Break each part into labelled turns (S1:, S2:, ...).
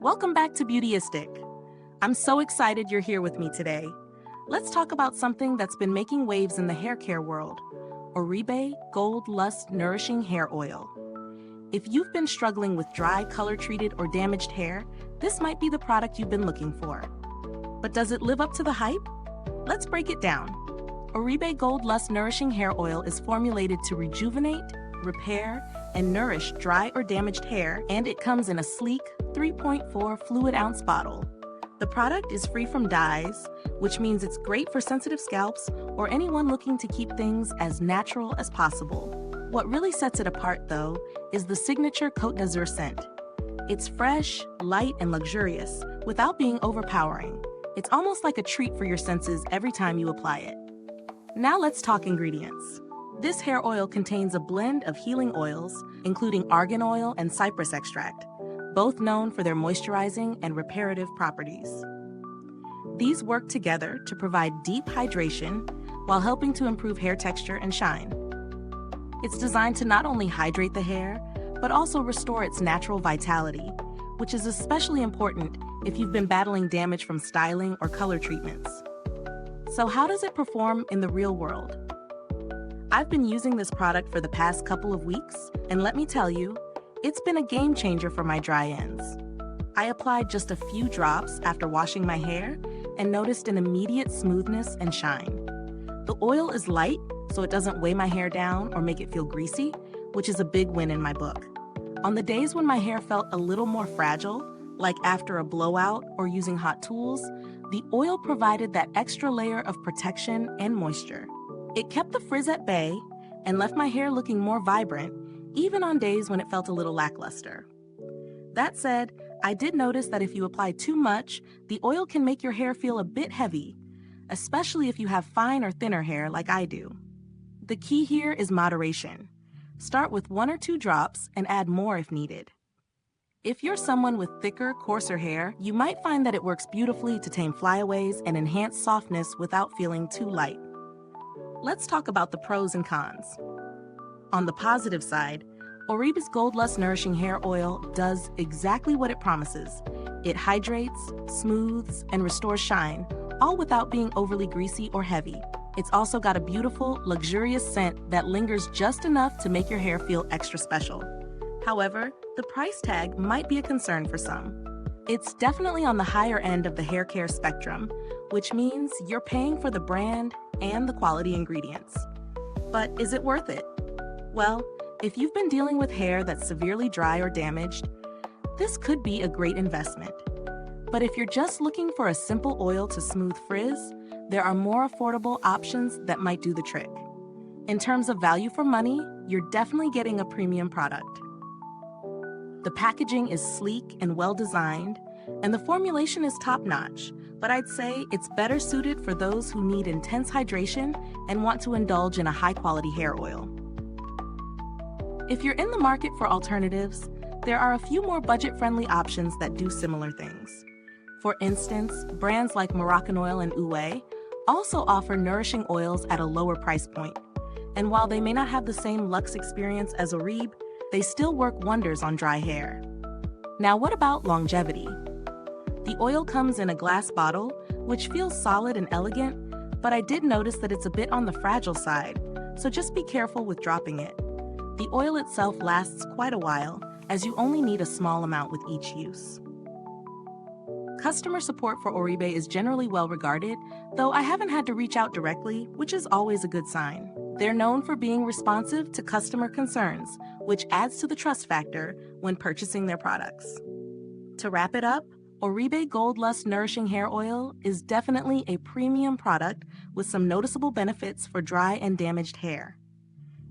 S1: Welcome back to Beautyistic. I'm so excited you're here with me today. Let's talk about something that's been making waves in the hair care world, Oribe Gold Lust Nourishing Hair Oil. If you've been struggling with dry, color-treated, or damaged hair, this might be the product you've been looking for. But does it live up to the hype? Let's break it down. Oribe Gold Lust Nourishing Hair Oil is formulated to rejuvenate, repair, and nourish dry or damaged hair, and it comes in a sleek 3.4 fluid ounce bottle. The product is free from dyes, which means it's great for sensitive scalps or anyone looking to keep things as natural as possible. What really sets it apart, though, is the signature Côte d'Azur scent. It's fresh, light, and luxurious without being overpowering. It's almost like a treat for your senses every time you apply it. Now let's talk ingredients. This hair oil contains a blend of healing oils, including argan oil and cypress extract, both known for their moisturizing and reparative properties. These work together to provide deep hydration while helping to improve hair texture and shine. It's designed to not only hydrate the hair, but also restore its natural vitality, which is especially important if you've been battling damage from styling or color treatments. So how does it perform in the real world? I've been using this product for the past couple of weeks, and let me tell you, it's been a game changer for my dry ends. I applied just a few drops after washing my hair and noticed an immediate smoothness and shine. The oil is light, so it doesn't weigh my hair down or make it feel greasy, which is a big win in my book. On the days when my hair felt a little more fragile, like after a blowout or using hot tools, the oil provided that extra layer of protection and moisture. It kept the frizz at bay and left my hair looking more vibrant, even on days when it felt a little lackluster. That said, I did notice that if you apply too much, the oil can make your hair feel a bit heavy, especially if you have fine or thinner hair like I do. The key here is moderation. Start with 1 or 2 drops and add more if needed. If you're someone with thicker, coarser hair, you might find that it works beautifully to tame flyaways and enhance softness without feeling too light. Let's talk about the pros and cons. On the positive side, Oribe's Gold Lust Nourishing Hair Oil does exactly what it promises. It hydrates, smooths, and restores shine, all without being overly greasy or heavy. It's also got a beautiful, luxurious scent that lingers just enough to make your hair feel extra special. However, the price tag might be a concern for some. It's definitely on the higher end of the hair care spectrum, which means you're paying for the brand and the quality ingredients. But is it worth it? Well, if you've been dealing with hair that's severely dry or damaged, this could be a great investment. But if you're just looking for a simple oil to smooth frizz, there are more affordable options that might do the trick. In terms of value for money, you're definitely getting a premium product. The packaging is sleek and well-designed, and the formulation is top-notch, but I'd say it's better suited for those who need intense hydration and want to indulge in a high-quality hair oil. If you're in the market for alternatives, there are a few more budget-friendly options that do similar things. For instance, brands like Moroccan Oil and Ouai also offer nourishing oils at a lower price point. And while they may not have the same luxe experience as Oribe, they still work wonders on dry hair. Now, what about longevity? The oil comes in a glass bottle, which feels solid and elegant, but I did notice that it's a bit on the fragile side, so just be careful with dropping it. The oil itself lasts quite a while, as you only need a small amount with each use. Customer support for Oribe is generally well regarded, though I haven't had to reach out directly, which is always a good sign. They're known for being responsive to customer concerns, which adds to the trust factor when purchasing their products. To wrap it up, Oribe Gold Lust Nourishing Hair Oil is definitely a premium product with some noticeable benefits for dry and damaged hair.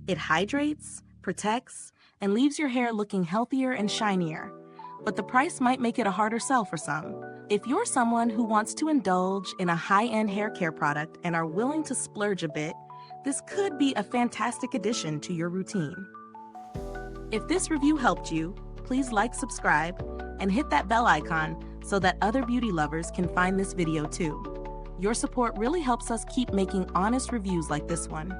S1: It hydrates, protects, and leaves your hair looking healthier and shinier, but the price might make it a harder sell for some. If you're someone who wants to indulge in a high-end hair care product and are willing to splurge a bit, this could be a fantastic addition to your routine. If this review helped you, please like, subscribe, and hit that bell icon so that other beauty lovers can find this video too. Your support really helps us keep making honest reviews like this one.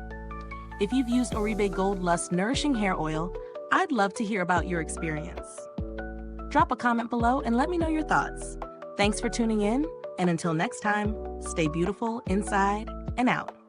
S1: If you've used Oribe Gold Lust Nourishing Hair Oil, I'd love to hear about your experience. Drop a comment below and let me know your thoughts. Thanks for tuning in, and until next time, stay beautiful inside and out.